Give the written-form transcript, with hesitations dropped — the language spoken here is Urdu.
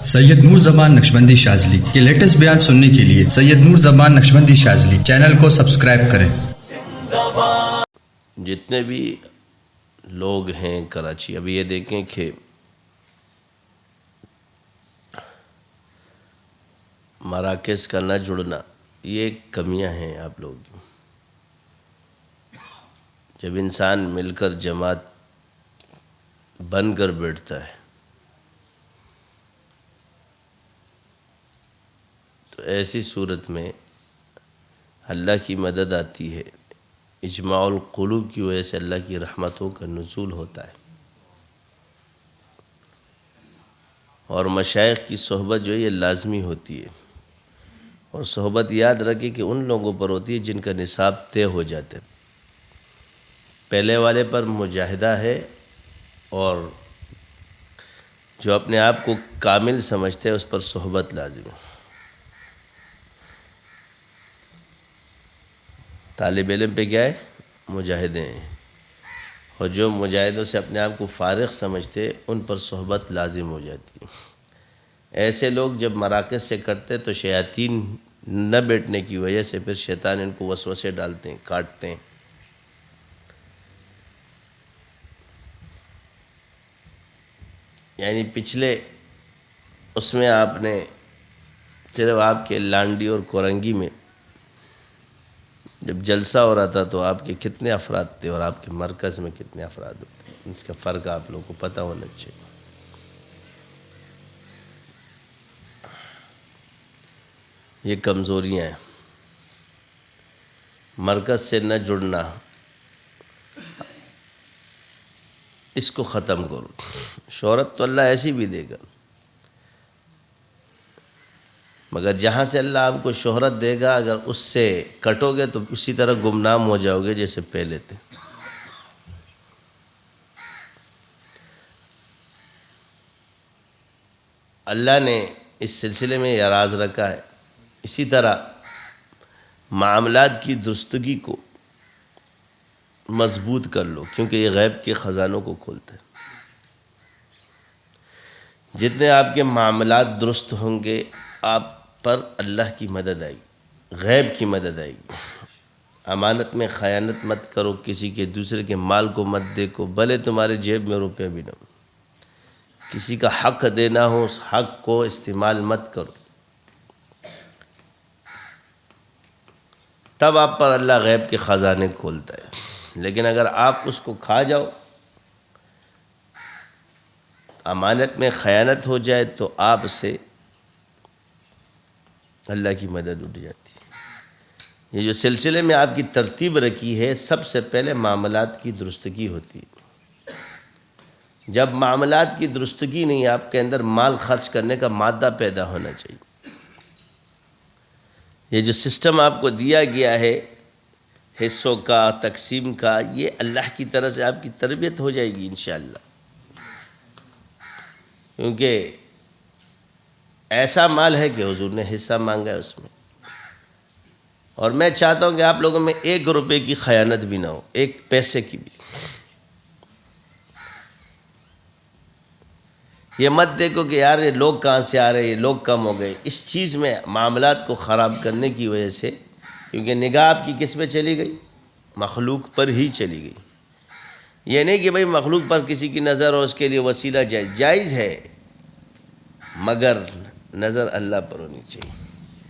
سید نور زمان نقشبندی شاذلی کے لیٹسٹ بیان سننے کے لیے سید نور زمان نقشبندی شاذلی چینل کو سبسکرائب کریں۔ جتنے بھی لوگ ہیں کراچی، ابھی یہ دیکھیں کہ مراکز کا نہ جڑنا، یہ کمیاں ہیں آپ لوگوں کی۔ جب انسان مل کر جماعت بن کر بیٹھتا ہے تو ایسی صورت میں اللہ کی مدد آتی ہے، اجماع القلوب کی وجہ سے اللہ کی رحمتوں کا نزول ہوتا ہے، اور مشائخ کی صحبت جو ہے یہ لازمی ہوتی ہے، اور صحبت یاد رکھے کہ ان لوگوں پر ہوتی ہے جن کا نصاب طے ہو جاتے ہیں۔ پہلے والے پر مجاہدہ ہے، اور جو اپنے آپ کو کامل سمجھتے ہیں اس پر صحبت لازم ہے۔ طالب علم پہ کیا ہے؟ مجاہدے ہیں، اور جو مجاہدوں سے اپنے آپ کو فارغ سمجھتے ان پر صحبت لازم ہو جاتی ہے۔ ایسے لوگ جب مراکز سے کرتے تو شیاطین نہ بیٹھنے کی وجہ سے پھر شیطان ان کو وسوسے ڈالتے ہیں، کاٹتے ہیں۔ یعنی پچھلے اس میں آپ نے صرف آپ کے لانڈی اور کورنگی میں جب جلسہ ہو رہا تھا تو آپ کے کتنے افراد تھے اور آپ کے مرکز میں کتنے افراد ہوتے ہیں، اس کا فرق آپ لوگوں کو پتہ ہونا چاہیے۔ یہ کمزوریاں ہیں، مرکز سے نہ جڑنا، اس کو ختم کرو۔ شہرت تو اللہ ایسی بھی دے گا، مگر جہاں سے اللہ آپ کو شہرت دے گا اگر اس سے کٹو گے تو اسی طرح گمنام ہو جاؤ گے جیسے پہلے تھے۔ اللہ نے اس سلسلے میں یہ راز رکھا ہے۔ اسی طرح معاملات کی درستگی کو مضبوط کر لو، کیونکہ یہ غیب کے خزانوں کو کھولتا ہے۔ جتنے آپ کے معاملات درست ہوں گے آپ پر اللہ کی مدد آئے گی، غیب کی مدد آئے گی۔ امانت میں خیانت مت کرو، کسی کے دوسرے کے مال کو مت دیکھو، بھلے تمہارے جیب میں روپے بھی نہ ہو۔ کسی کا حق دینا ہو اس حق کو استعمال مت کرو، تب آپ پر اللہ غیب کے خزانے کھولتا ہے۔ لیکن اگر آپ اس کو کھا جاؤ، امانت میں خیانت ہو جائے تو آپ سے اللہ کی مدد اٹھ جاتی ہے۔ یہ جو سلسلے میں آپ کی ترتیب رکھی ہے، سب سے پہلے معاملات کی درستگی ہوتی ہے۔ جب معاملات کی درستگی نہیں، آپ کے اندر مال خرچ کرنے کا مادہ پیدا ہونا چاہیے۔ یہ جو سسٹم آپ کو دیا گیا ہے حصوں کا، تقسیم کا، یہ اللہ کی طرف سے آپ کی تربیت ہو جائے گی انشاءاللہ، کیونکہ ایسا مال ہے کہ حضور نے حصہ مانگا ہے اس میں، اور میں چاہتا ہوں کہ آپ لوگوں میں 1 روپے کی خیانت بھی نہ ہو، 1 پیسے کی بھی۔ یہ مت دیکھو کہ یار یہ لوگ کہاں سے آ رہے ہیں، یہ لوگ کم ہو گئے، اس چیز میں معاملات کو خراب کرنے کی وجہ سے، کیونکہ نگاہ آپ کی کس پہ چلی گئی؟ مخلوق پر ہی چلی گئی۔ یہ نہیں کہ بھئی مخلوق پر کسی کی نظر ہو، اس کے لیے وسیلہ جائز ہے، مگر نظر اللہ پر ہونی چاہیے۔